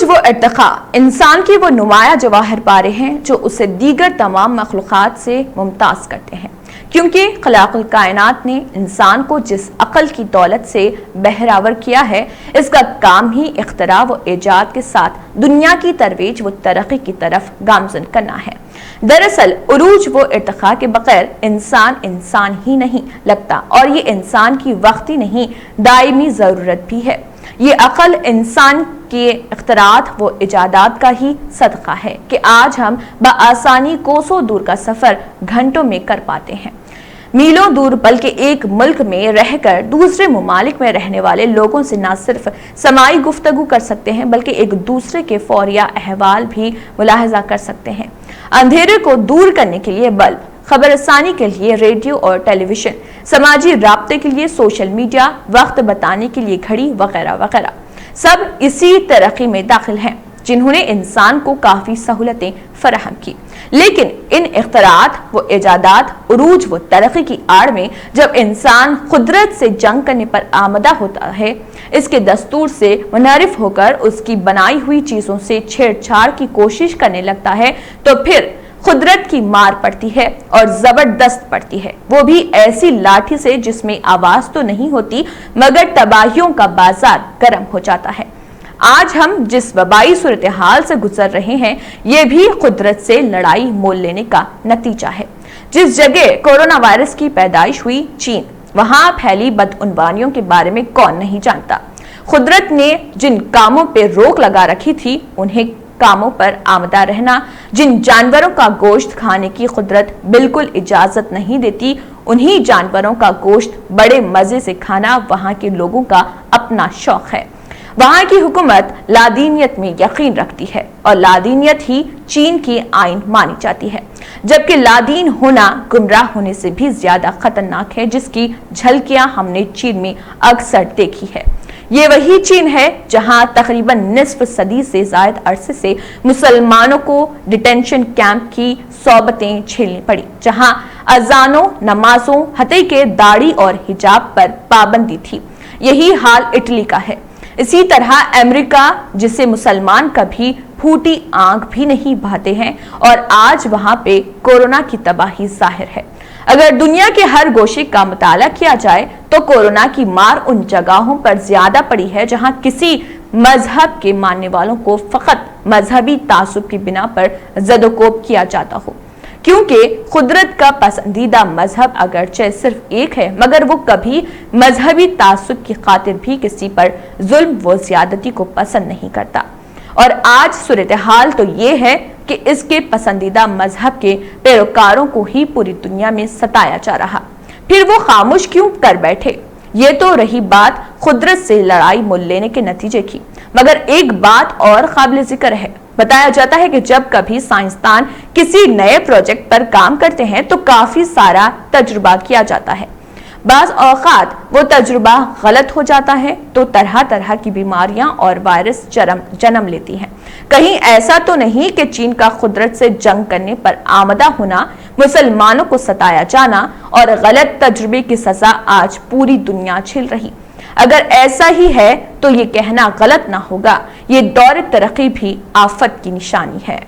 و ارتقا انسان کی وہ نمایاں جواہر پارے ہیں جو اسے دیگر تمام مخلوقات سے ممتاز کرتے ہیں، کیونکہ خلاق الکائنات نے انسان کو جس عقل کی دولت سے بہراور کیا ہے، اس کا کام ہی اختراع و ایجاد کے ساتھ دنیا کی ترویج و ترقی کی طرف گامزن کرنا ہے۔ دراصل عروج و ارتقاء کے بغیر انسان ہی نہیں لگتا، اور یہ انسان کی وقتی نہیں دائمی ضرورت بھی ہے۔ یہ عقل انسان کے اختراعات و ایجادات کا ہی صدقہ ہے کہ آج ہم بآسانی کوسوں دور کا سفر گھنٹوں میں کر پاتے ہیں، میلوں دور، بلکہ ایک ملک میں رہ کر دوسرے ممالک میں رہنے والے لوگوں سے نہ صرف سماعی گفتگو کر سکتے ہیں بلکہ ایک دوسرے کے فوریہ احوال بھی ملاحظہ کر سکتے ہیں۔ اندھیرے کو دور کرنے کے لیے بلب، خبر رسانی کے لیے ریڈیو اور ٹیلی ویژن، سماجی رابطے کے لیے سوشل میڈیا، وقت بتانے کے لیے گھڑی وغیرہ وغیرہ، سب اسی ترقی میں داخل ہیں جنہوں نے انسان کو کافی سہولتیں فراہم کی۔ لیکن ان اختراعات و ایجادات، عروج و ترقی کی آڑ میں جب انسان قدرت سے جنگ کرنے پر آمادہ ہوتا ہے، اس کے دستور سے منحرف ہو کر اس کی بنائی ہوئی چیزوں سے چھیڑ چھاڑ کی کوشش کرنے لگتا ہے، تو پھر قدرت کی مار پڑتی ہے اور زبردست پڑتی ہے، وہ بھی ایسی لاٹھی سے جس میں آواز تو نہیں ہوتی مگر تباہیوں کا بازار گرم ہو جاتا ہے۔ آج ہم جس وبائی صورتحال سے گزر رہے ہیں، یہ بھی قدرت سے لڑائی مول لینے کا نتیجہ ہے۔ جس جگہ کورونا وائرس کی پیدائش ہوئی، چین، وہاں پھیلی بدعنوانیوں کے بارے میں کون نہیں جانتا۔ قدرت نے جن کاموں پہ روک لگا رکھی تھی، انہیں کاموں پر آمدہ رہنا، جن جانوروں کا گوشت کھانے کی قدرت بالکل اجازت نہیں دیتی، انہی جانوروں کا گوشت بڑے مزے سے کھانا وہاں کے لوگوں کا اپنا شوق ہے۔ وہاں کی حکومت لادینیت میں یقین رکھتی ہے اور لادینیت ہی چین کی آئین مانی جاتی ہے، جبکہ لادین ہونا گمراہ ہونے سے بھی زیادہ خطرناک ہے، جس کی جھلکیاں ہم نے چین میں اکثر دیکھی ہے۔ یہ وہی چین ہے جہاں تقریباً نصف صدی سے زائد عرصے سے مسلمانوں کو ڈیٹینشن کیمپ کی صحبتیں جھیلنی پڑی، جہاں اذانوں، نمازوں، حتیٰ کہ داڑھی اور حجاب پر پابندی تھی۔ یہی حال اٹلی کا ہے۔ اسی طرح امریکہ، جسے مسلمان کبھی پھوٹی آنکھ بھی نہیں بھاتے ہیں، اور آج وہاں پہ کورونا کی تباہی ظاہر ہے۔ اگر دنیا کے ہر گوشے کا مطالعہ کیا جائے تو کورونا کی مار ان جگہوں پر زیادہ پڑی ہے جہاں کسی مذہب کے ماننے والوں کو فقط مذہبی تعصب کی بنا پر زد و کوب کیا جاتا ہو، کیونکہ قدرت کا پسندیدہ مذہب اگرچہ صرف ایک ہے مگر وہ کبھی مذہبی تعصب کی خاطر بھی کسی پر ظلم و زیادتی کو پسند نہیں کرتا۔ اور آج صورتحال تو یہ ہے کہ اس کے پسندیدہ مذہب کے پیروکاروں کو ہی پوری دنیا میں ستایا جا رہا، پھر وہ خاموش کیوں کر بیٹھے؟ یہ تو رہی بات قدرت سے لڑائی مول لینے کے نتیجے کی، مگر ایک بات اور قابل ذکر ہے۔ بتایا جاتا ہے کہ جب کبھی سائنسدان کسی نئے پروجیکٹ پر کام کرتے ہیں تو کافی سارا تجربہ کیا جاتا ہے۔ بعض اوقات وہ تجربہ غلط ہو جاتا ہے تو طرح طرح کی بیماریاں اور وائرس جنم لیتی ہیں۔ کہیں ایسا تو نہیں کہ چین کا قدرت سے جنگ کرنے پر آمادہ ہونا، مسلمانوں کو ستایا جانا اور غلط تجربے کی سزا آج پوری دنیا جھیل رہی؟ اگر ایسا ہی ہے تو یہ کہنا غلط نہ ہوگا، یہ دور ترقی بھی آفت کی نشانی ہے۔